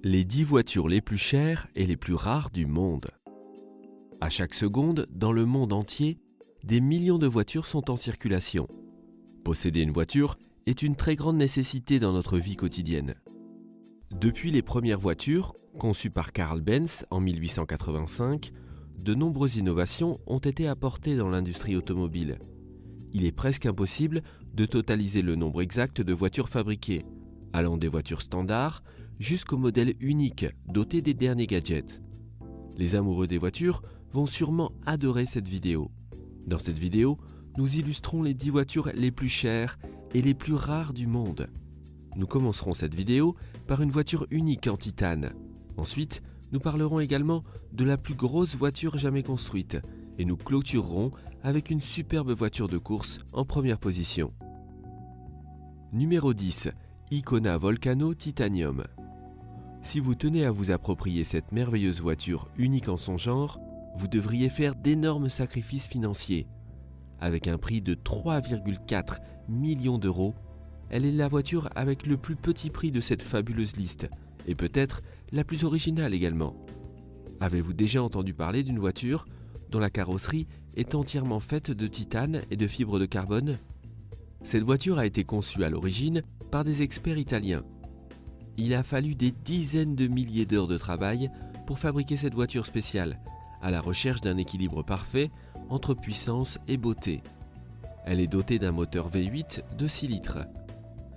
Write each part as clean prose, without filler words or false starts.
Les 10 voitures les plus chères et les plus rares du monde. À chaque seconde, dans le monde entier, des millions de voitures sont en circulation. Posséder une voiture est une très grande nécessité dans notre vie quotidienne. Depuis les premières voitures, conçues par Carl Benz en 1885, de nombreuses innovations ont été apportées dans l'industrie automobile. Il est presque impossible de totaliser le nombre exact de voitures fabriquées, allant des voitures standards jusqu'aux modèles uniques dotés des derniers gadgets. Les amoureux des voitures vont sûrement adorer cette vidéo. Dans cette vidéo, nous illustrons les 10 voitures les plus chères et les plus rares du monde. Nous commencerons cette vidéo par une voiture unique en titane. Ensuite, nous parlerons également de la plus grosse voiture jamais construite et nous clôturerons avec une superbe voiture de course en première position. Numéro 10. Icona Volcano Titanium. Si vous tenez à vous approprier cette merveilleuse voiture unique en son genre, vous devriez faire d'énormes sacrifices financiers. Avec un prix de 3,4 millions d'euros, elle est la voiture avec le plus petit prix de cette fabuleuse liste, et peut-être la plus originale également. Avez-vous déjà entendu parler d'une voiture dont la carrosserie est entièrement faite de titane et de fibres de carbone? Cette voiture a été conçue à l'origine par des experts italiens. Il a fallu des dizaines de milliers d'heures de travail pour fabriquer cette voiture spéciale, à la recherche d'un équilibre parfait entre puissance et beauté. Elle est dotée d'un moteur V8 de 6 litres.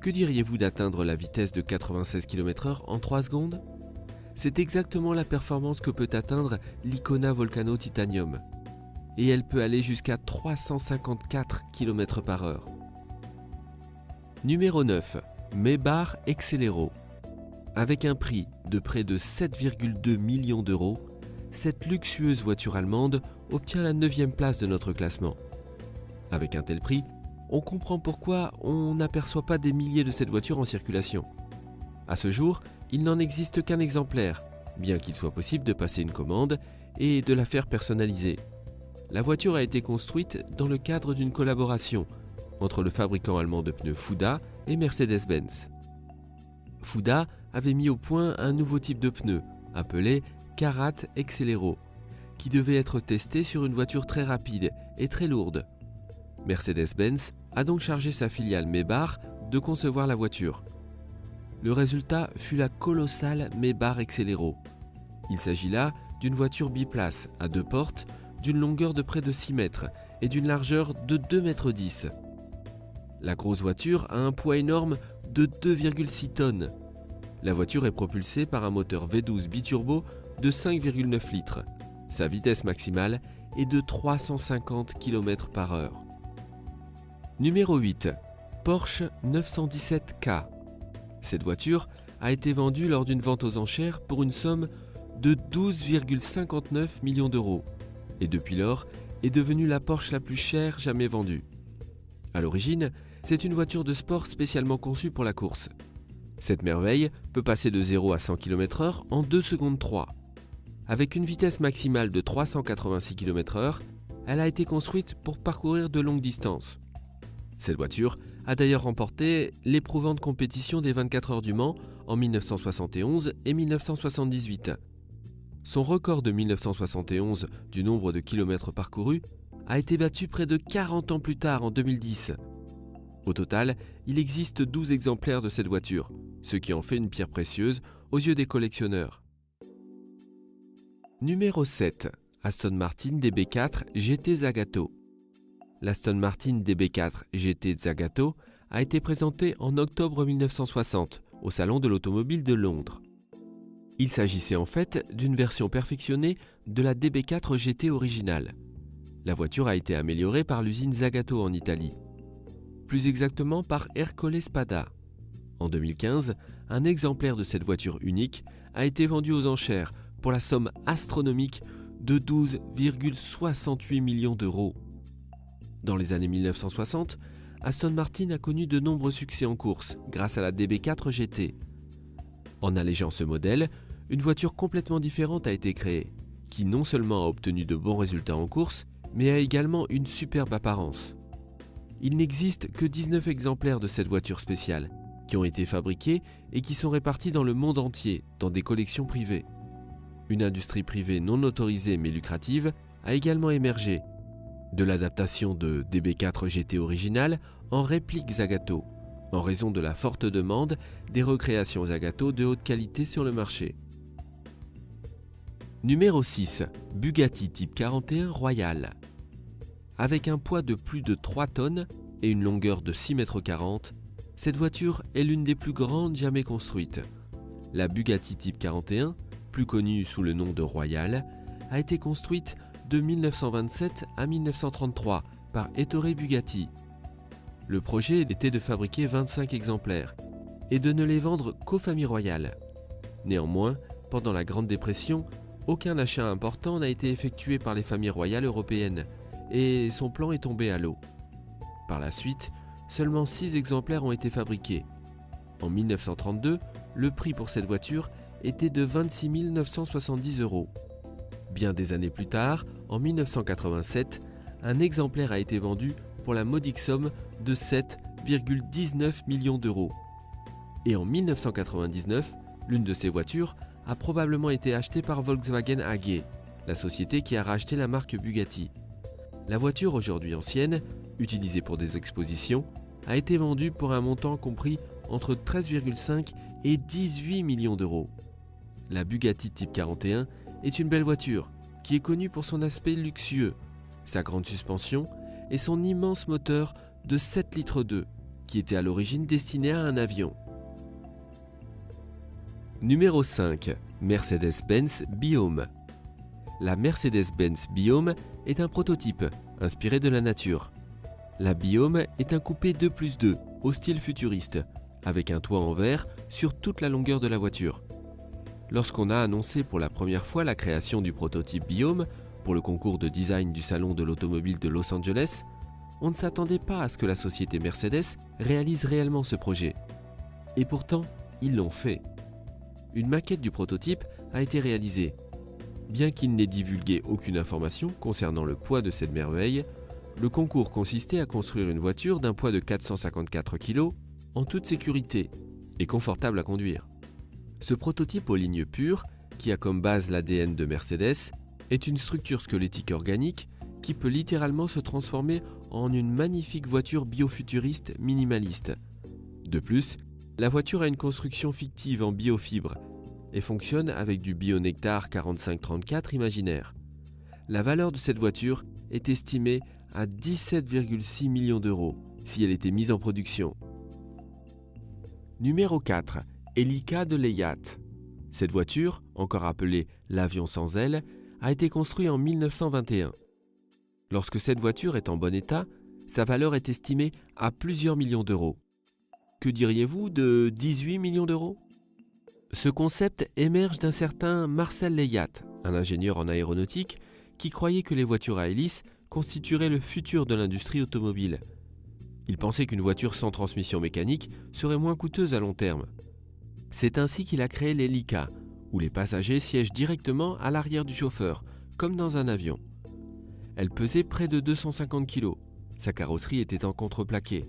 Que diriez-vous d'atteindre la vitesse de 96 km/h en 3 secondes? C'est exactement la performance que peut atteindre l'Icona Volcano Titanium. Et elle peut aller jusqu'à 354 km/h. Numéro 9. Maybach Exelero. Avec un prix de près de 7,2 millions d'euros, cette luxueuse voiture allemande obtient la 9e place de notre classement. Avec un tel prix, on comprend pourquoi on n'aperçoit pas des milliers de cette voiture en circulation. À ce jour, il n'en existe qu'un exemplaire, bien qu'il soit possible de passer une commande et de la faire personnaliser. La voiture a été construite dans le cadre d'une collaboration entre le fabricant allemand de pneus Fuda et Mercedes-Benz. Fuda avait mis au point un nouveau type de pneu, appelé Karat Exelero, qui devait être testé sur une voiture très rapide et très lourde. Mercedes-Benz a donc chargé sa filiale Maybach de concevoir la voiture. Le résultat fut la colossale Maybach Exelero. Il s'agit là d'une voiture biplace à 2 portes, d'une longueur de près de 6 mètres et d'une largeur de 2,10 m. La grosse voiture a un poids énorme de 2,6 tonnes. La voiture est propulsée par un moteur V12 biturbo de 5,9 litres. Sa vitesse maximale est de 350 km/h. Numéro 8. Porsche 917K. Cette voiture a été vendue lors d'une vente aux enchères pour une somme de 12,59 millions d'euros et depuis lors est devenue la Porsche la plus chère jamais vendue. À l'origine, c'est une voiture de sport spécialement conçue pour la course. Cette merveille peut passer de 0 à 100 km/h en 2 secondes 3. Avec une vitesse maximale de 386 km/h, elle a été construite pour parcourir de longues distances. Cette voiture a d'ailleurs remporté l'éprouvante compétition des 24 heures du Mans en 1971 et 1978. Son record de 1971 du nombre de kilomètres parcourus a été battu près de 40 ans plus tard en 2010. Au total, il existe 12 exemplaires de cette voiture, ce qui en fait une pierre précieuse aux yeux des collectionneurs. Numéro 7. Aston Martin DB4 GT Zagato. L'Aston Martin DB4 GT Zagato a été présenté en octobre 1960 au Salon de l'Automobile de Londres. Il s'agissait en fait d'une version perfectionnée de la DB4 GT originale. La voiture a été améliorée par l'usine Zagato en Italie. Plus exactement par Ercole Spada. En 2015, un exemplaire de cette voiture unique a été vendu aux enchères pour la somme astronomique de 12,68 millions d'euros. Dans les années 1960, Aston Martin a connu de nombreux succès en course grâce à la DB4 GT. En allégeant ce modèle, une voiture complètement différente a été créée, qui non seulement a obtenu de bons résultats en course, mais a également une superbe apparence. Il n'existe que 19 exemplaires de cette voiture spéciale, qui ont été fabriquées et qui sont réparties dans le monde entier, dans des collections privées. Une industrie privée non autorisée mais lucrative a également émergé, de l'adaptation de DB4 GT original en réplique Zagato, en raison de la forte demande des recréations Zagato de haute qualité sur le marché. Numéro 6. Bugatti Type 41 Royal. Avec un poids de plus de 3 tonnes et une longueur de 6,40 m, cette voiture est l'une des plus grandes jamais construites. La Bugatti Type 41, plus connue sous le nom de Royal, a été construite de 1927 à 1933 par Ettore Bugatti. Le projet était de fabriquer 25 exemplaires et de ne les vendre qu'aux familles royales. Néanmoins, pendant la Grande Dépression, aucun achat important n'a été effectué par les familles royales européennes et son plan est tombé à l'eau. Par la suite, seulement 6 exemplaires ont été fabriqués. En 1932, le prix pour cette voiture était de 26 970 €. Bien des années plus tard, en 1987, un exemplaire a été vendu pour la modique somme de 7,19 millions d'euros. Et en 1999, l'une de ces voitures a probablement été achetée par Volkswagen AG, la société qui a racheté la marque Bugatti. La voiture, aujourd'hui ancienne, utilisée pour des expositions, a été vendue pour un montant compris entre 13,5 et 18 millions d'euros. La Bugatti Type 41 est une belle voiture qui est connue pour son aspect luxueux, sa grande suspension et son immense moteur de 7,2 litres qui était à l'origine destiné à un avion. Numéro 5. Mercedes-Benz Biome. La Mercedes-Benz Biome est un prototype inspiré de la nature. La Biome est un coupé 2+2 au style futuriste, avec un toit en verre sur toute la longueur de la voiture. Lorsqu'on a annoncé pour la première fois la création du prototype Biome pour le concours de design du Salon de l'Automobile de Los Angeles, on ne s'attendait pas à ce que la société Mercedes réalise réellement ce projet. Et pourtant, ils l'ont fait. Une maquette du prototype a été réalisée. Bien qu'il n'ait divulgué aucune information concernant le poids de cette merveille, le concours consistait à construire une voiture d'un poids de 454 kg en toute sécurité et confortable à conduire. Ce prototype aux lignes pures, qui a comme base l'ADN de Mercedes, est une structure squelettique organique qui peut littéralement se transformer en une magnifique voiture biofuturiste minimaliste. De plus, la voiture a une construction fictive en biofibre et fonctionne avec du Bionectar 4534 imaginaire. La valeur de cette voiture est estimée à 17,6 millions d'euros si elle était mise en production. Numéro 4. Elica de Leyat. Cette voiture, encore appelée l'avion sans aile, a été construite en 1921. Lorsque cette voiture est en bon état, sa valeur est estimée à plusieurs millions d'euros. Que diriez-vous de 18 millions d'euros ? Ce concept émerge d'un certain Marcel Leyat, un ingénieur en aéronautique qui croyait que les voitures à hélice constitueraient le futur de l'industrie automobile. Il pensait qu'une voiture sans transmission mécanique serait moins coûteuse à long terme. C'est ainsi qu'il a créé l'Elica, où les passagers siègent directement à l'arrière du chauffeur, comme dans un avion. Elle pesait près de 250 kg. Sa carrosserie était en contreplaqué.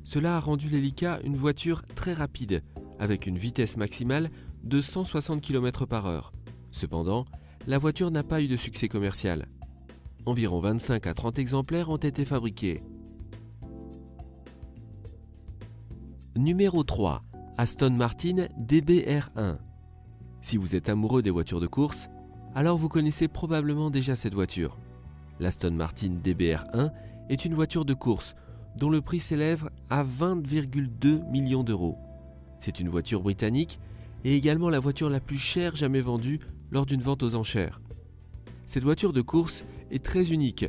Cela a rendu l'Elica une voiture très rapide, avec une vitesse maximale de 160 km/h. Cependant, la voiture n'a pas eu de succès commercial. Environ 25 à 30 exemplaires ont été fabriqués. Numéro 3. Aston Martin DBR1. Si vous êtes amoureux des voitures de course, alors vous connaissez probablement déjà cette voiture. L'Aston Martin DBR1 est une voiture de course dont le prix s'élève à 20,2 millions d'euros. C'est une voiture britannique et également la voiture la plus chère jamais vendue lors d'une vente aux enchères. Cette voiture de course est très unique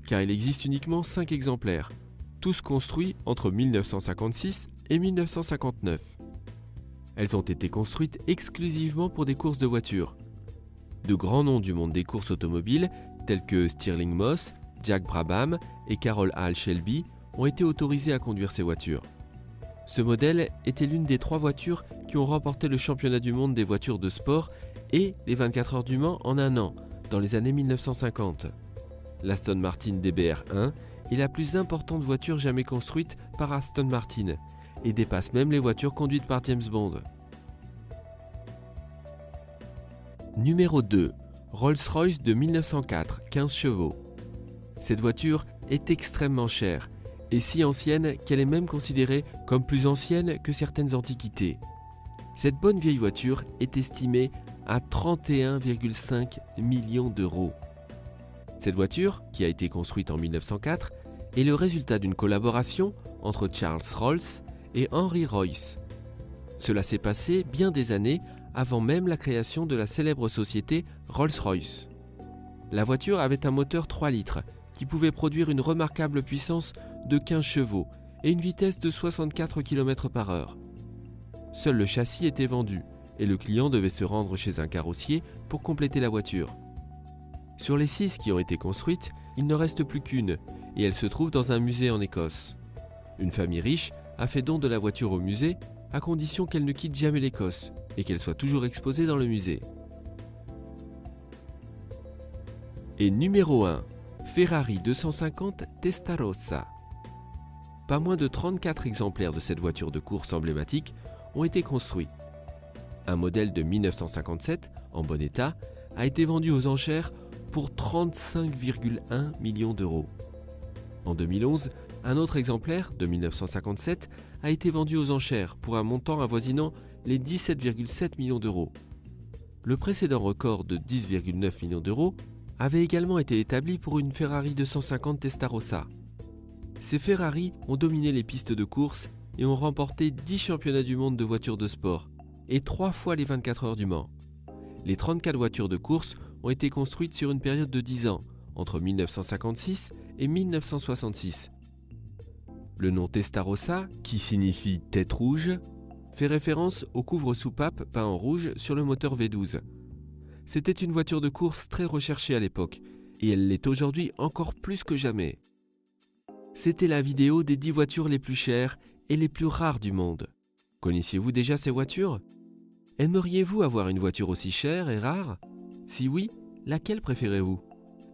car il existe uniquement 5 exemplaires, tous construits entre 1956 et 1959. Elles ont été construites exclusivement pour des courses de voitures. De grands noms du monde des courses automobiles tels que Stirling Moss, Jack Brabham et Carroll Hall Shelby ont été autorisés à conduire ces voitures. Ce modèle était l'une des 3 voitures qui ont remporté le championnat du monde des voitures de sport et les 24 heures du Mans en un an, dans les années 1950. L'Aston Martin DBR1 est la plus importante voiture jamais construite par Aston Martin et dépasse même les voitures conduites par James Bond. Numéro 2. Rolls-Royce de 1904, 15 chevaux. Cette voiture est extrêmement chère et si ancienne qu'elle est même considérée comme plus ancienne que certaines antiquités. Cette bonne vieille voiture est estimée à 31,5 millions d'euros. Cette voiture, qui a été construite en 1904, est le résultat d'une collaboration entre Charles Rolls et Henry Royce. Cela s'est passé bien des années avant même la création de la célèbre société Rolls-Royce. La voiture avait un moteur 3 litres qui pouvait produire une remarquable puissance de 15 chevaux et une vitesse de 64 km/h. Seul le châssis était vendu et le client devait se rendre chez un carrossier pour compléter la voiture. Sur les 6 qui ont été construites, il n'en reste plus qu'une et elle se trouve dans un musée en Écosse. Une famille riche a fait don de la voiture au musée à condition qu'elle ne quitte jamais l'Écosse et qu'elle soit toujours exposée dans le musée. Et numéro 1, Ferrari 250 Testarossa. Pas moins de 34 exemplaires de cette voiture de course emblématique ont été construits. Un modèle de 1957, en bon état, a été vendu aux enchères pour 35,1 millions d'euros. En 2011, un autre exemplaire, de 1957, a été vendu aux enchères pour un montant avoisinant les 17,7 millions d'euros. Le précédent record de 10,9 millions d'euros avait également été établi pour une Ferrari 250 Testarossa. Ces Ferrari ont dominé les pistes de course et ont remporté 10 championnats du monde de voitures de sport et 3 fois les 24 heures du Mans. Les 34 voitures de course ont été construites sur une période de 10 ans, entre 1956 et 1966. Le nom Testarossa, qui signifie « tête rouge », fait référence au couvre-soupape peint en rouge sur le moteur V12. C'était une voiture de course très recherchée à l'époque, et elle l'est aujourd'hui encore plus que jamais. C'était la vidéo des 10 voitures les plus chères et les plus rares du monde. Connaissiez-vous déjà ces voitures? Aimeriez-vous avoir une voiture aussi chère et rare? Si oui, laquelle préférez-vous?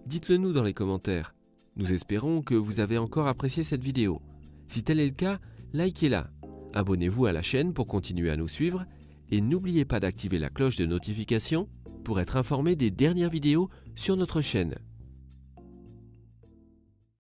Dites-le nous dans les commentaires. Nous espérons que vous avez encore apprécié cette vidéo. Si tel est le cas, likez-la. Abonnez-vous à la chaîne pour continuer à nous suivre et n'oubliez pas d'activer la cloche de notification pour être informé des dernières vidéos sur notre chaîne.